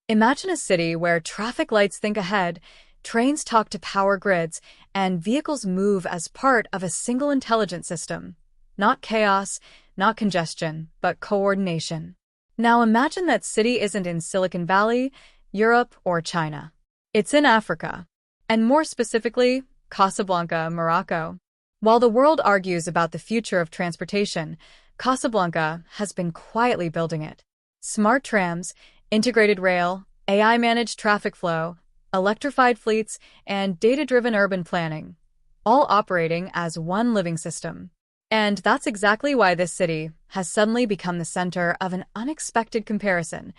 Imagine a city where traffic lights think ahead, trains talk to power grids, and vehicles move as part of a single intelligent system. Not chaos, not congestion, but coordination. Now imagine that city isn't in Silicon Valley, Europe, or China. It's in Africa, and more specifically, Casablanca, Morocco. While the world argues about the future of transportation, Casablanca has been quietly building it. Smart trams, integrated rail, AI-managed traffic flow, electrified fleets, and data-driven urban planning, all operating as one living system. And that's exactly why this city has suddenly become the center of an unexpected comparison: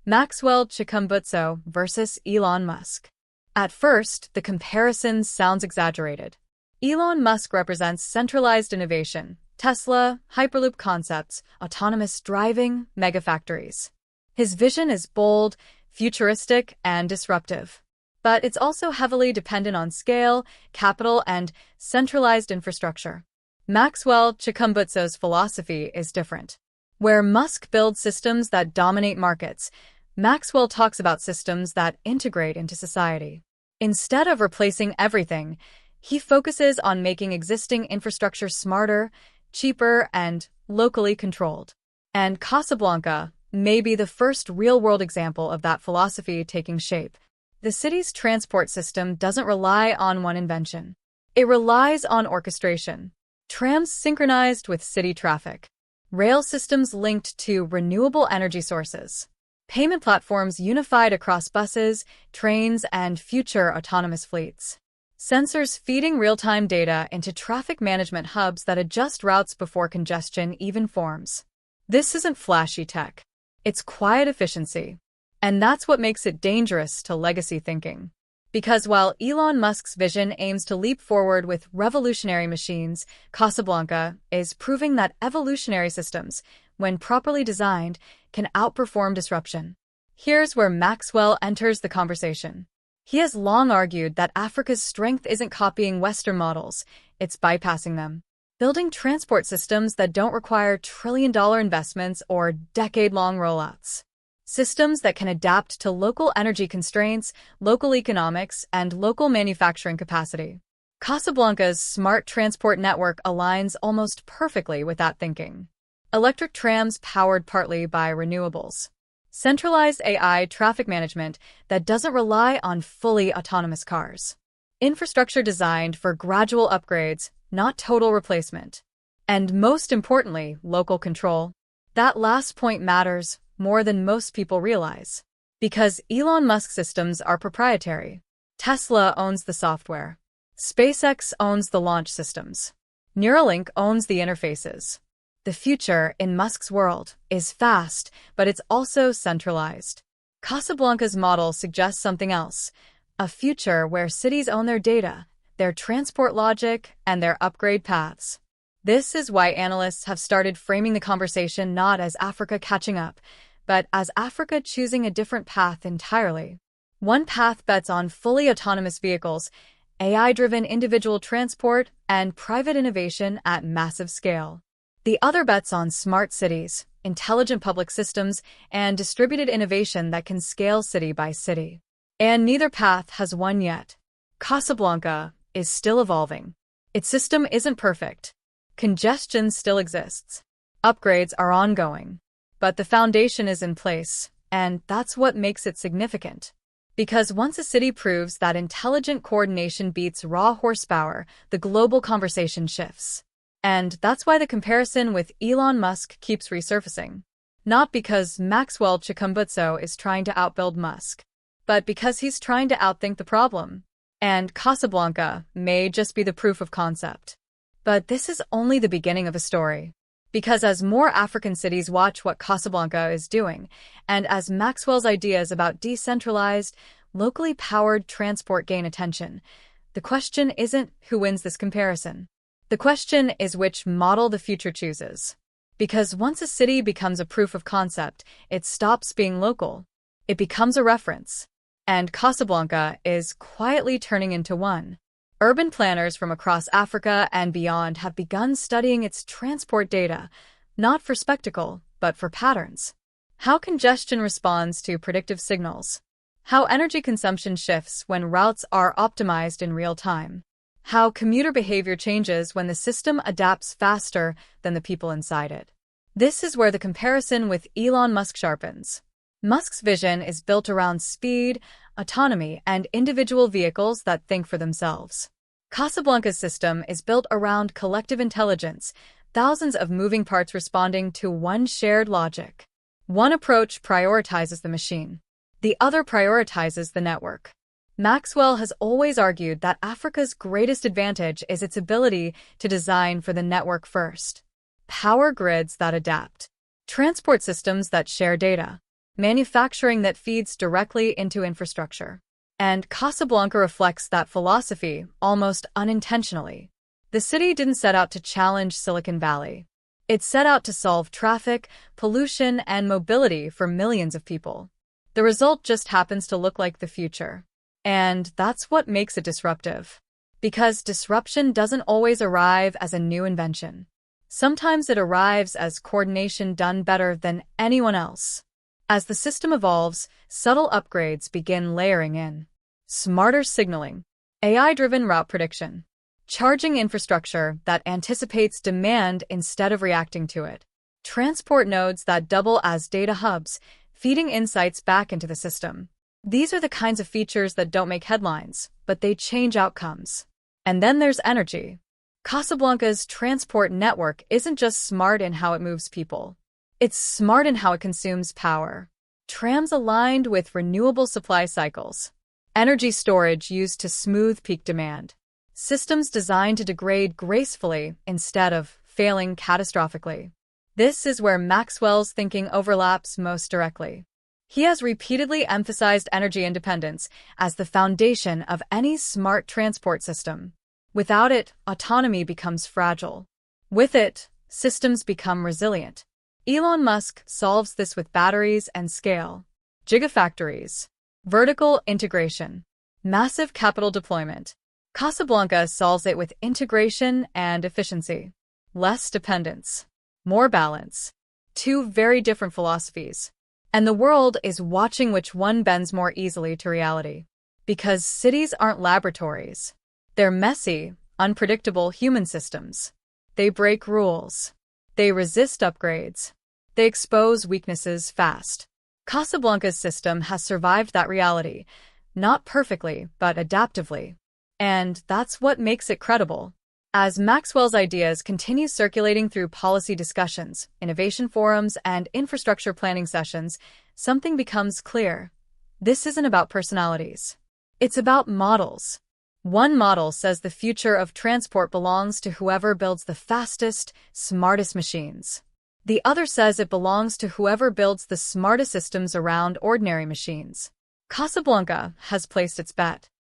Maxwell Chikumbutso versus Elon Musk. At first, the comparison sounds exaggerated. Elon Musk represents centralized innovation: Tesla, Hyperloop concepts, autonomous driving, megafactories. His vision is bold, futuristic, and disruptive. But it's also heavily dependent on scale, capital, and centralized infrastructure. Maxwell Chikumbutso's philosophy is different. Where Musk builds systems that dominate markets, Maxwell talks about systems that integrate into society. Instead of replacing everything, he focuses on making existing infrastructure smarter, cheaper, and locally controlled. And Casablanca may be the first real-world example of that philosophy taking shape. The city's transport system doesn't rely on one invention. It relies on orchestration. Trams synchronized with city traffic. Rail systems linked to renewable energy sources. Payment platforms unified across buses, trains, and future autonomous fleets. Sensors feeding real-time data into traffic management hubs that adjust routes before congestion even forms. This isn't flashy tech. It's quiet efficiency. And that's what makes it dangerous to legacy thinking. Because while Elon Musk's vision aims to leap forward with revolutionary machines, Casablanca is proving that evolutionary systems, when properly designed, can outperform disruption. Here's where Maxwell enters the conversation. He has long argued that Africa's strength isn't copying Western models, it's bypassing them. Building transport systems that don't require trillion-dollar investments or decade-long rollouts. Systems that can adapt to local energy constraints, local economics, and local manufacturing capacity. Casablanca's smart transport network aligns almost perfectly with that thinking. Electric trams powered partly by renewables. Centralized AI traffic management that doesn't rely on fully autonomous cars. Infrastructure designed for gradual upgrades, not total replacement. And most importantly, local control. That last point matters more than most people realize. Because Elon Musk's systems are proprietary. Tesla owns the software. SpaceX owns the launch systems. Neuralink owns the interfaces. The future, in Musk's world, is fast, but it's also centralized. Casablanca's model suggests something else: a future where cities own their data, their transport logic, and their upgrade paths. This is why analysts have started framing the conversation not as Africa catching up, but as Africa choosing a different path entirely. One path bets on fully autonomous vehicles, AI-driven individual transport, and private innovation at massive scale. The other bets on smart cities, intelligent public systems, and distributed innovation that can scale city by city. And neither path has won yet. Casablanca is still evolving. Its system isn't perfect. Congestion still exists. Upgrades are ongoing. But the foundation is in place, and that's what makes it significant. Because once a city proves that intelligent coordination beats raw horsepower, the global conversation shifts. And that's why the comparison with Elon Musk keeps resurfacing. Not because Maxwell Chikumbutso is trying to outbuild Musk, but because he's trying to outthink the problem. And Casablanca may just be the proof of concept. But this is only the beginning of a story. Because as more African cities watch what Casablanca is doing, and as Maxwell's ideas about decentralized, locally powered transport gain attention, the question isn't who wins this comparison. The question is which model the future chooses. Because once a city becomes a proof of concept, it stops being local. It becomes a reference. And Casablanca is quietly turning into one. Urban planners from across Africa and beyond have begun studying its transport data, not for spectacle, but for patterns. How congestion responds to predictive signals. How energy consumption shifts when routes are optimized in real time. How commuter behavior changes when the system adapts faster than the people inside it. This is where the comparison with Elon Musk sharpens. Musk's vision is built around speed, autonomy, and individual vehicles that think for themselves. Casablanca's system is built around collective intelligence, thousands of moving parts responding to one shared logic. One approach prioritizes the machine. The other prioritizes the network. Maxwell has always argued that Africa's greatest advantage is its ability to design for the network first. Power grids that adapt. Transport systems that share data. Manufacturing that feeds directly into infrastructure. And Casablanca reflects that philosophy almost unintentionally. The city didn't set out to challenge Silicon Valley. It set out to solve traffic, pollution, and mobility for millions of people. The result just happens to look like the future. And that's what makes it disruptive. Because disruption doesn't always arrive as a new invention. Sometimes it arrives as coordination done better than anyone else. As the system evolves, subtle upgrades begin layering in. Smarter signaling, AI-driven route prediction, charging infrastructure that anticipates demand instead of reacting to it, transport nodes that double as data hubs, feeding insights back into the system. These are the kinds of features that don't make headlines, but they change outcomes. And then there's energy. Casablanca's transport network isn't just smart in how it moves people. It's smart in how it consumes power. Trams aligned with renewable supply cycles. Energy storage used to smooth peak demand. Systems designed to degrade gracefully instead of failing catastrophically. This is where Maxwell's thinking overlaps most directly. He has repeatedly emphasized energy independence as the foundation of any smart transport system. Without it, autonomy becomes fragile. With it, systems become resilient. Elon Musk solves this with batteries and scale. Gigafactories. Vertical integration. Massive capital deployment. Casablanca solves it with integration and efficiency. Less dependence. More balance. Two very different philosophies. And the world is watching which one bends more easily to reality. Because cities aren't laboratories. They're messy, unpredictable human systems. They break rules. They resist upgrades. They expose weaknesses fast. Casablanca's system has survived that reality, not perfectly, but adaptively. And that's what makes it credible. As Maxwell's ideas continue circulating through policy discussions, innovation forums, and infrastructure planning sessions, something becomes clear. This isn't about personalities. It's about models. One model says the future of transport belongs to whoever builds the fastest, smartest machines. The other says it belongs to whoever builds the smartest systems around ordinary machines. Casablanca has placed its bet.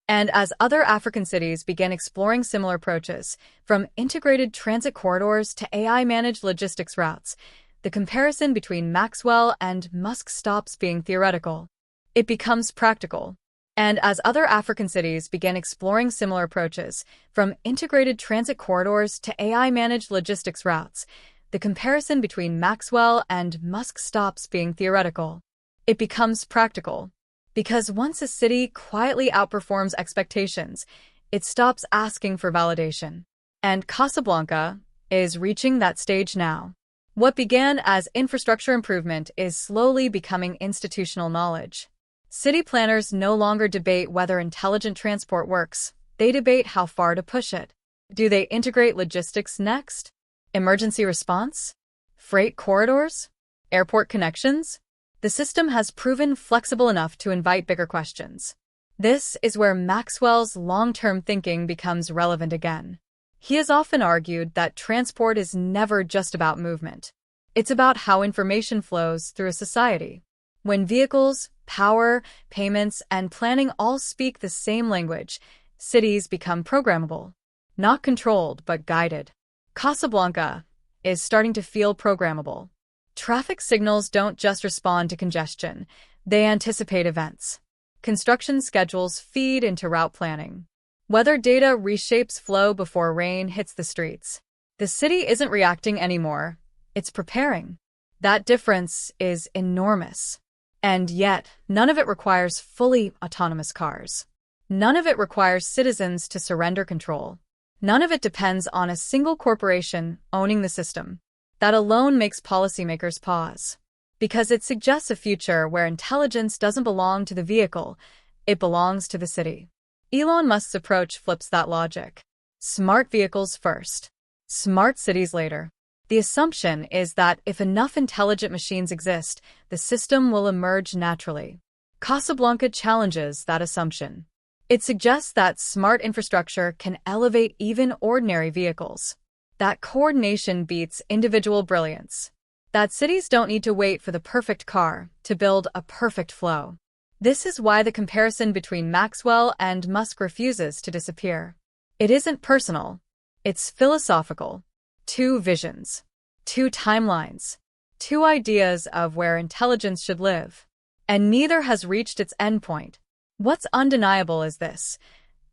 And as other African cities began exploring similar approaches, from integrated transit corridors to AI-managed logistics routes, the comparison between Maxwell and Musk stops being theoretical. It becomes practical. And as other African cities began exploring similar approaches, from integrated transit corridors to AI-managed logistics routes, the comparison between Maxwell and Musk stops being theoretical. It becomes practical. Because once a city quietly outperforms expectations, it stops asking for validation. And Casablanca is reaching that stage now. What began as infrastructure improvement is slowly becoming institutional knowledge. City planners no longer debate whether intelligent transport works. They debate how far to push it. Do they integrate logistics next? Emergency response? Freight corridors? Airport connections? The system has proven flexible enough to invite bigger questions. This is where Maxwell's long-term thinking becomes relevant again. He has often argued that transport is never just about movement. It's about how information flows through a society. When vehicles, power, payments, and planning all speak the same language, cities become programmable. Not controlled, but guided. Casablanca is starting to feel programmable. Traffic signals don't just respond to congestion, they anticipate events. Construction schedules feed into route planning. Weather data reshapes flow before rain hits the streets. The city isn't reacting anymore, it's preparing. That difference is enormous. And yet, none of it requires fully autonomous cars. None of it requires citizens to surrender control. None of it depends on a single corporation owning the system. That alone makes policymakers pause. Because it suggests a future where intelligence doesn't belong to the vehicle, it belongs to the city. Elon Musk's approach flips that logic. Smart vehicles first. Smart cities later. The assumption is that if enough intelligent machines exist, the system will emerge naturally. Casablanca challenges that assumption. It suggests that smart infrastructure can elevate even ordinary vehicles. That coordination beats individual brilliance. That cities don't need to wait for the perfect car to build a perfect flow. This is why the comparison between Maxwell and Musk refuses to disappear. It isn't personal. It's philosophical. Two visions. Two timelines. Two ideas of where intelligence should live. And neither has reached its endpoint. What's undeniable is this.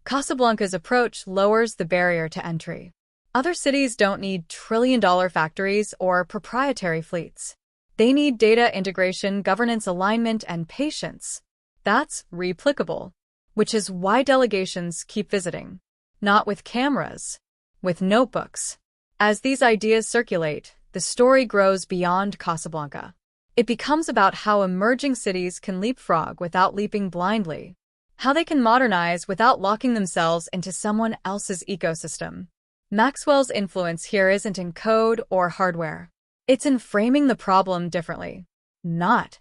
Casablanca's approach lowers the barrier to entry. Other cities don't need trillion-dollar factories or proprietary fleets. They need data integration, governance alignment, and patience. That's replicable, which is why delegations keep visiting. Not with cameras, with notebooks. As these ideas circulate, the story grows beyond Casablanca. It becomes about how emerging cities can leapfrog without leaping blindly, how they can modernize without locking themselves into someone else's ecosystem. Maxwell's influence here isn't in code or hardware. It's in framing the problem differently. Not,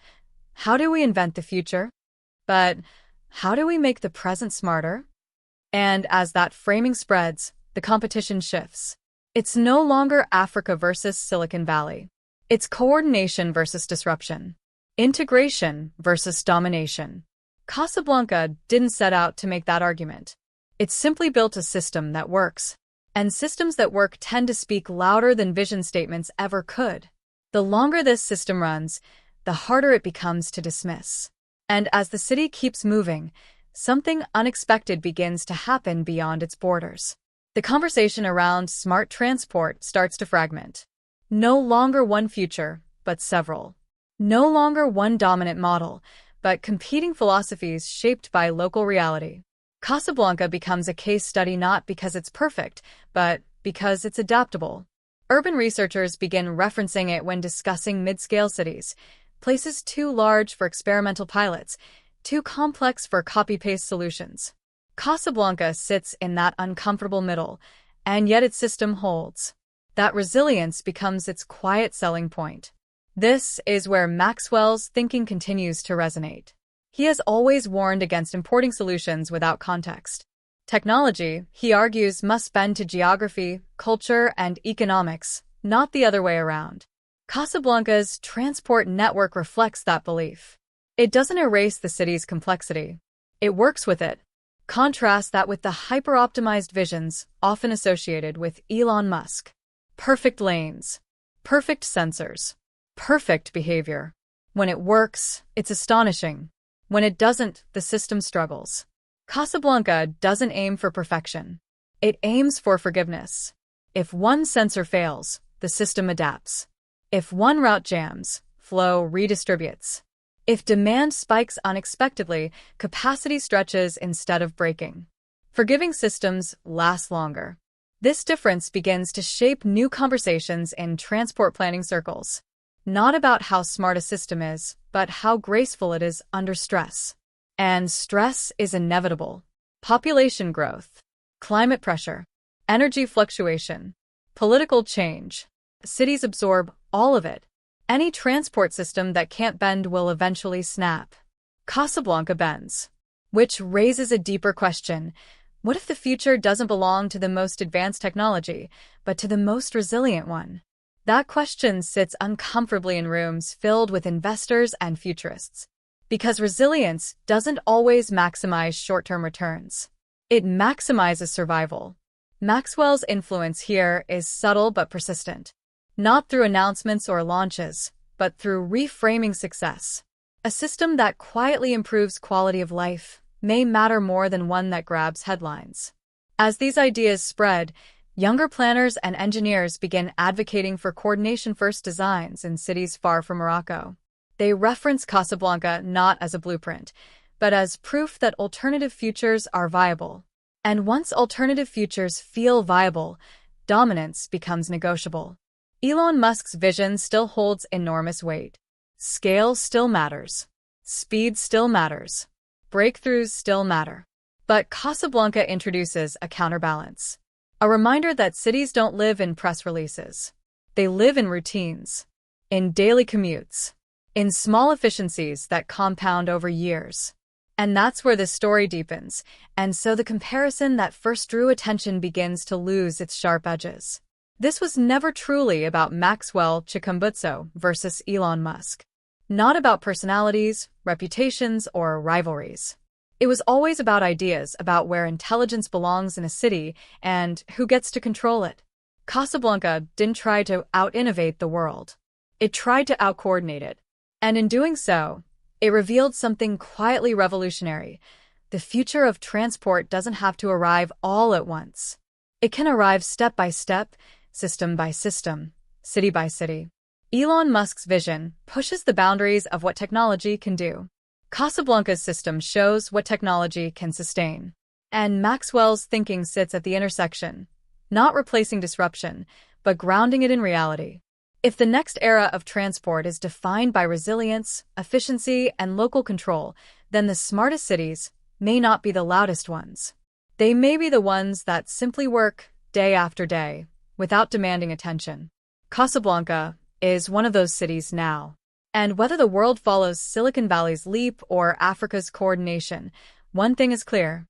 how do we invent the future? But, how do we make the present smarter? And as that framing spreads, the competition shifts. It's no longer Africa versus Silicon Valley. It's coordination versus disruption. Integration versus domination. Casablanca didn't set out to make that argument. It simply built a system that works. And systems that work tend to speak louder than vision statements ever could. The longer this system runs, the harder it becomes to dismiss. And as the city keeps moving, something unexpected begins to happen beyond its borders. The conversation around smart transport starts to fragment. No longer one future, but several. No longer one dominant model, but competing philosophies shaped by local reality. Casablanca becomes a case study not because it's perfect, but because it's adaptable. Urban researchers begin referencing it when discussing mid-scale cities, places too large for experimental pilots, too complex for copy-paste solutions. Casablanca sits in that uncomfortable middle, and yet its system holds. That resilience becomes its quiet selling point. This is where Maxwell's thinking continues to resonate. He has always warned against importing solutions without context. Technology, he argues, must bend to geography, culture, and economics, not the other way around. Casablanca's transport network reflects that belief. It doesn't erase the city's complexity. It works with it. Contrast that with the hyper-optimized visions often associated with Elon Musk. Perfect lanes. Perfect sensors. Perfect behavior. When it works, it's astonishing. When it doesn't, the system struggles. Casablanca doesn't aim for perfection. It aims for forgiveness. If one sensor fails, the system adapts. If one route jams, flow redistributes. If demand spikes unexpectedly, capacity stretches instead of breaking. Forgiving systems last longer. This difference begins to shape new conversations in transport planning circles. Not about how smart a system is, but how graceful it is under stress. And stress is inevitable. Population growth, climate pressure, energy fluctuation, political change. Cities absorb all of it. Any transport system that can't bend will eventually snap. Casablanca bends. Which raises a deeper question. What if the future doesn't belong to the most advanced technology, but to the most resilient one? That question sits uncomfortably in rooms filled with investors and futurists. Because resilience doesn't always maximize short-term returns. It maximizes survival. Maxwell's influence here is subtle but persistent. Not through announcements or launches, but through reframing success. A system that quietly improves quality of life may matter more than one that grabs headlines. As these ideas spread, Younger planners and engineers begin advocating for coordination-first designs in cities far from Morocco. They reference Casablanca not as a blueprint, but as proof that alternative futures are viable. And once alternative futures feel viable, dominance becomes negotiable. Elon Musk's vision still holds enormous weight. Scale still matters. Speed still matters. Breakthroughs still matter. But Casablanca introduces a counterbalance. A reminder that cities don't live in press releases. They live in routines, in daily commutes, in small efficiencies that compound over years. And that's where the story deepens, and so the comparison that first drew attention begins to lose its sharp edges. This was never truly about Maxwell Chikumbutso versus Elon Musk. Not about personalities, reputations, or rivalries. It was always about ideas about where intelligence belongs in a city and who gets to control it. Casablanca didn't try to out-innovate the world. It tried to out-coordinate it. And in doing so, it revealed something quietly revolutionary. The future of transport doesn't have to arrive all at once. It can arrive step by step, system by system, city by city. Elon Musk's vision pushes the boundaries of what technology can do. Casablanca's system shows what technology can sustain. And Maxwell's thinking sits at the intersection, not replacing disruption, but grounding it in reality. If the next era of transport is defined by resilience, efficiency, and local control, then the smartest cities may not be the loudest ones. They may be the ones that simply work day after day, without demanding attention. Casablanca is one of those cities now. And whether the world follows Silicon Valley's leap or Africa's coordination, one thing is clear: